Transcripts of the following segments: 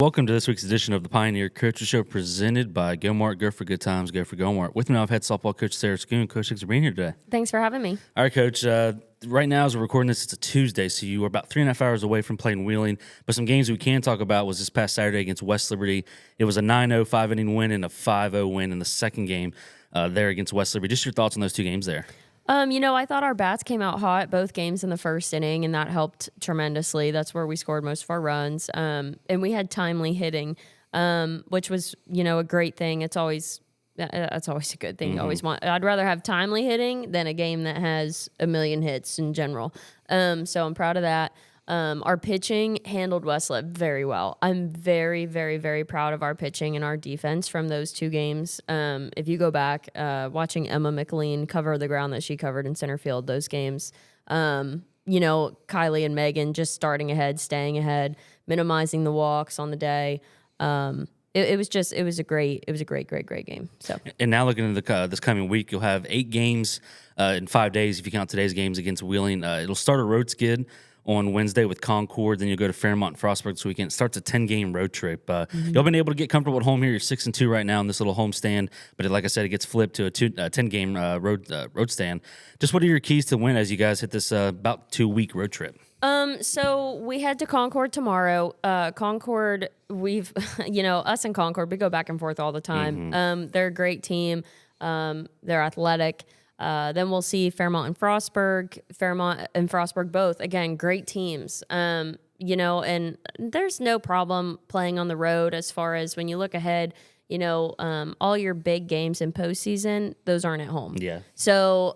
Welcome to this week's edition of the Pioneer Coaches Show presented by GoMart. Go for good times, go for GoMart. With me now, I've had softball coach Sara Scoone. Coach, thanks for being here today. Thanks for having me. All right, Coach. Right now, as we're recording this, it's a Tuesday, so you are about 3.5 hours away from playing Wheeling. But some games we can talk about was this past Saturday against West Liberty. It was a 9-0 5-inning win and a 5-0 win in the second game there against West Liberty. Just your thoughts on those two games there. I thought our bats came out hot both games in the first inning, and that helped tremendously. That's where we scored most of our runs. And we had timely hitting, which was, a great thing. That's always a good thing. You always want. I'd rather have timely hitting than a game that has a million hits in general. So I'm proud of that. Our pitching handled Westlip very well. I'm very, very, very proud of our pitching and our defense from those two games. If you go back, watching Emma McLean cover the ground that she covered in center field those games, Kylie and Megan just starting ahead, staying ahead, minimizing the walks on the day. It was a great game. So, and now looking into this coming week, you'll have 8 games in 5 days if you count today's games against Wheeling. It'll start a road skid on Wednesday with Concord, then you'll go to Fairmont and Frostburg this weekend. It starts a 10-game road trip. Y'all been able to get comfortable at home here. You're 6-2 right now in this little home stand, but like I said, it gets flipped to a 10-game road stand. Just what are your keys to win as you guys hit this about 2-week road trip? So we head to Concord tomorrow. Concord, we've, us and Concord, we go back and forth all the time. They're a great team. They're athletic. Then we'll see Fairmont and Frostburg both. Again, great teams. And there's no problem playing on the road as far as when you look ahead, all your big games in postseason, those aren't at home. Yeah. So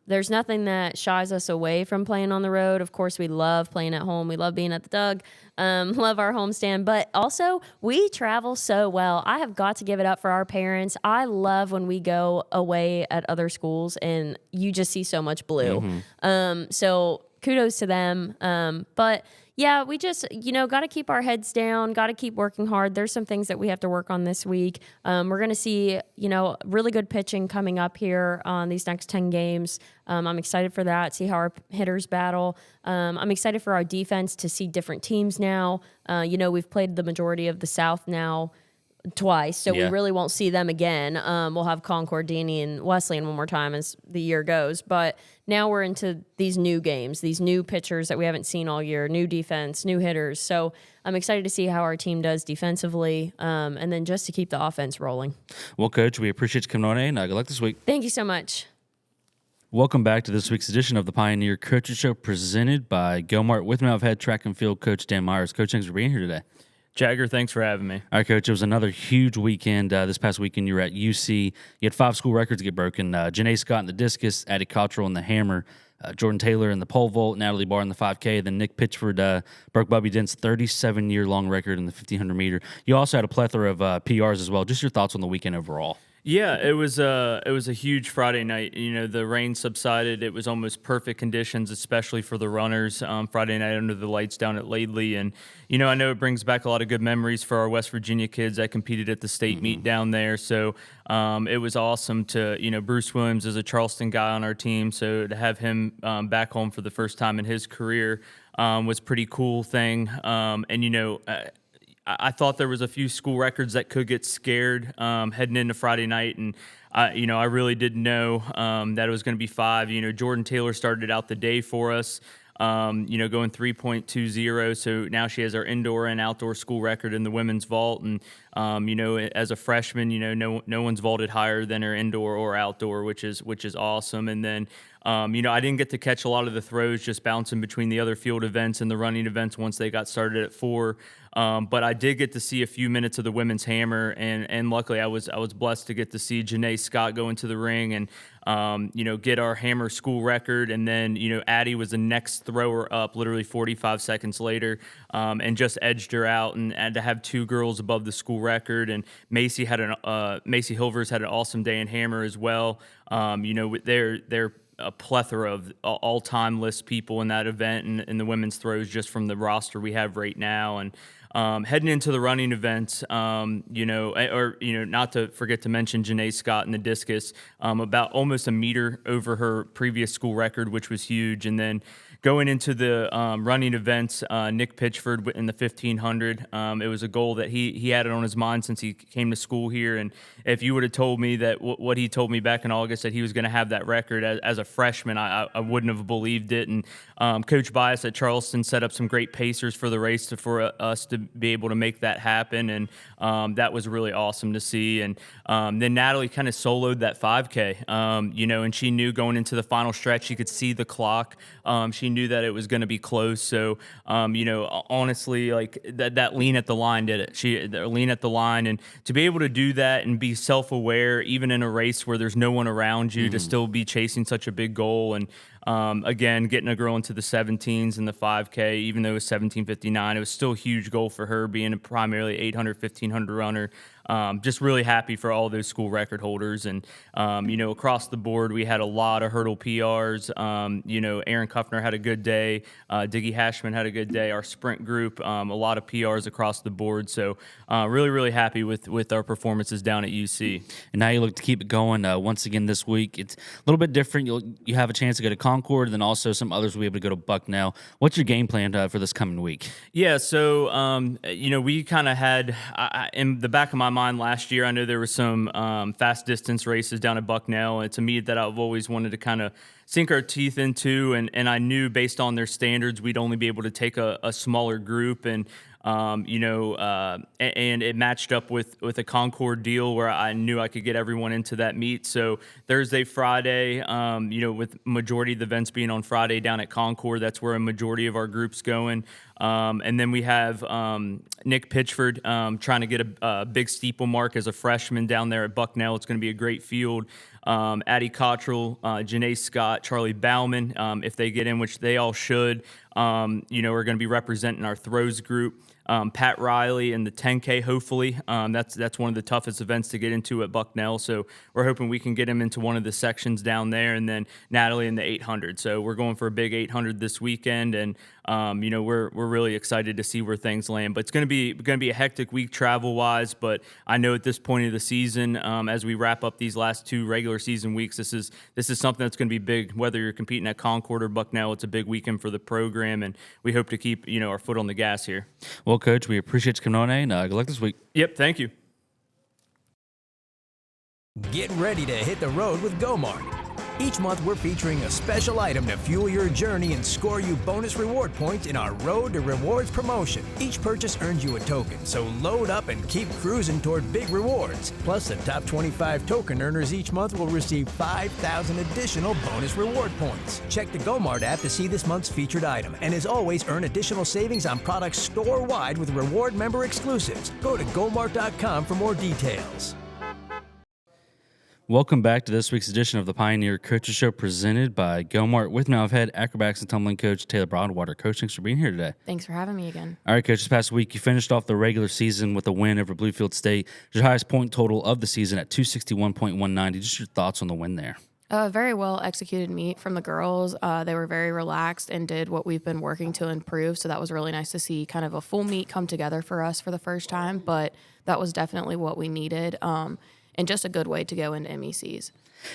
there's nothing that shies us away from playing on the road. Of course, we love playing at home. We love being at the Doug. Love our homestand. But also, we travel so well. I have got to give it up for our parents. I love when we go away at other schools and you just see so much blue. So kudos to them. But yeah, we just, got to keep our heads down, got to keep working hard. There's some things that we have to work on this week. We're going to see, really good pitching coming up here on these next 10 games. I'm excited for that, see how our hitters battle. I'm excited for our defense to see different teams now. We've played the majority of the South now twice, so we really won't see them again. We'll have Concord, Deany, and Wesleyan one more time as the year goes. But now we're into these new games, these new pitchers that we haven't seen all year, new defense, new hitters. So I'm excited to see how our team does defensively, and then just to keep the offense rolling. Well, Coach, we appreciate you coming on in. Good luck this week. Thank you so much. Welcome back to this week's edition of the Pioneer Coaches Show presented by GoMart. With me, I've had track and field coach Dan Meyers. Coach, thanks for being here today. Jagger, thanks for having me. All right, Coach, it was another huge weekend. This past weekend, you were at UC. You had 5 school records get broken. Janae Scott in the discus, Addie Cottrell in the hammer, Jordan Taylor in the pole vault, Natalie Barr in the 5K. Then Nick Pitchford broke Bubby Dent's 37-year-long record in the 1,500-meter. You also had a plethora of PRs as well. Just your thoughts on the weekend overall. Yeah, it was a huge Friday night. The rain subsided. It was almost perfect conditions, especially for the runners. Friday night under the lights down at Laidley, and I know it brings back a lot of good memories for our West Virginia kids that competed at the state meet down there. So it was awesome to Bruce Williams is a Charleston guy on our team, so to have him back home for the first time in his career was a pretty cool thing. I thought there was a few school records that could get scared heading into Friday night, and I really didn't know that it was going to be 5. Jordan Taylor started out the day for us, going 3.20. So now she has our indoor and outdoor school record in the women's vault, and as a freshman, no one's vaulted higher than her indoor or outdoor, which is awesome. And then I didn't get to catch a lot of the throws, just bouncing between the other field events and the running events once they got started at 4. But I did get to see a few minutes of the women's hammer, and luckily I was blessed to get to see Janae Scott go into the ring and get our hammer school record. And then Addie was the next thrower up, literally 45 seconds later, and just edged her out. And to have 2 girls above the school record, and Macy Hilvers had an awesome day in hammer as well. They're a plethora of all-time list people in that event and in the women's throws just from the roster we have right now. And heading into the running events, not to forget to mention Janae Scott in the discus, about almost a meter over her previous school record, which was huge. And then going into the running events, Nick Pitchford in the 1500, it was a goal that he had it on his mind since he came to school here. And if you would have told me that what he told me back in August, that he was going to have that record as a freshman, I wouldn't have believed it. And Coach Bias at Charleston set up some great pacers for the race for us to be able to make that happen. And that was really awesome to see. And then Natalie kind of soloed that 5K, and she knew going into the final stretch, she could see the clock. She knew that it was going to be close. So, honestly, like that lean at the line did it. She lean at the line, and to be able to do that and be self-aware, even in a race where there's no one around you, to still be chasing such a big goal. And again, getting a girl into the 17s in the 5K, even though it was 17:59, it was still a huge goal for her, being a primarily 800, 1500 runner. Just really happy for all those school record holders. And, across the board, we had a lot of hurdle PRs. Aaron Kuffner had a good day. Diggy Hashman had a good day. Our sprint group, a lot of PRs across the board. So really, really happy with our performances down at UC. And now you look to keep it going. Once again this week, it's a little bit different. You have a chance to go to Concord, and then also some others will be able to go to Bucknell. What's your game plan for this coming week? Yeah, so, we kind of had, in the back of my mind last year, I know there were some fast distance races down at Bucknell. It's a meet that I've always wanted to kind of sink our teeth into, and I knew based on their standards, we'd only be able to take a smaller group. And and it matched up with a Concord deal where I knew I could get everyone into that meet. So Thursday, Friday, with majority of the events being on Friday down at Concord, that's where a majority of our group's going. And then we have Nick Pitchford trying to get a big steeple mark as a freshman down there at Bucknell. It's going to be a great field. Addie Cottrell, Janae Scott, Charlie Bauman, if they get in, which they all should, are going to be representing our throws group. Pat Riley in the 10K, hopefully. That's one of the toughest events to get into at Bucknell. So we're hoping we can get him into one of the sections down there, and then Natalie in the 800. So we're going for a big 800 this weekend, and we're really excited to see where things land. But it's going to be a hectic week travel wise. But I know at this point of the season, as we wrap up these last 2 regular season weeks, this is something that's going to be big. Whether you're competing at Concord or Bucknell, it's a big weekend for the program, and we hope to keep our foot on the gas here. Well, Coach, we appreciate you coming on, and good luck this week. Yep, thank you. Get ready to hit the road with GoMart. Each month, we're featuring a special item to fuel your journey and score you bonus reward points in our Road to Rewards promotion. Each purchase earns you a token, so load up and keep cruising toward big rewards. Plus, the top 25 token earners each month will receive 5,000 additional bonus reward points. Check the GoMart app to see this month's featured item. And as always, earn additional savings on products store-wide with reward member exclusives. Go to GoMart.com for more details. Welcome back to this week's edition of the Pioneer Coaches Show presented by GoMart. With me, I've had acrobatics and tumbling coach Taylor Broadwater. Coach, thanks for being here today. Thanks for having me again. All right, Coach, this past week you finished off the regular season with a win over Bluefield State. Your highest point total of the season at 261.190. Just your thoughts on the win there. Very well executed meet from the girls. They were very relaxed and did what we've been working to improve. So that was really nice to see kind of a full meet come together for us for the first time. But that was definitely what we needed. And just a good way to go into MECs.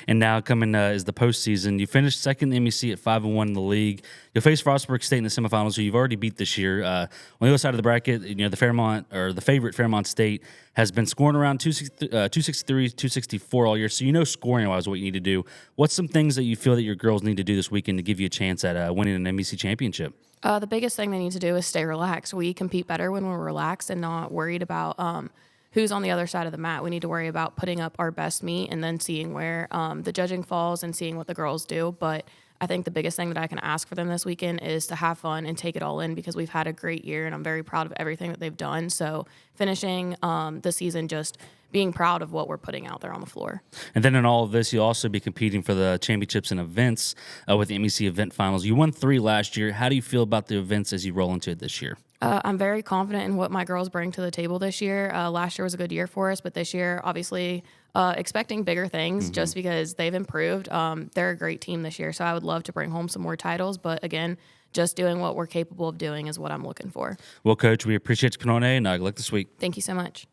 And now coming is the postseason. You finished second in the MEC at 5-1 in the league. You'll face Frostburg State in the semifinals, who you've already beat this year. On the other side of the bracket, the favorite Fairmont State has been scoring around 263, 264 all year. So scoring-wise what you need to do. What's some things that you feel that your girls need to do this weekend to give you a chance at winning an MEC championship? The biggest thing they need to do is stay relaxed. We compete better when we're relaxed and not worried about who's on the other side of the mat. We need to worry about putting up our best meet and then seeing where the judging falls and seeing what the girls do. But I think the biggest thing that I can ask for them this weekend is to have fun and take it all in, because we've had a great year and I'm very proud of everything that they've done. So finishing the season just being proud of what we're putting out there on the floor. And then in all of this, you'll also be competing for the championships and events with the MEC event finals. You won 3 last year. How do you feel about the events as you roll into it this year? I'm very confident in what my girls bring to the table this year. Last year was a good year for us, but this year, obviously, expecting bigger things just because they've improved. They're a great team this year, so I would love to bring home some more titles. But again, just doing what we're capable of doing is what I'm looking for. Well, Coach, we appreciate you coming on and good luck this week. Thank you so much.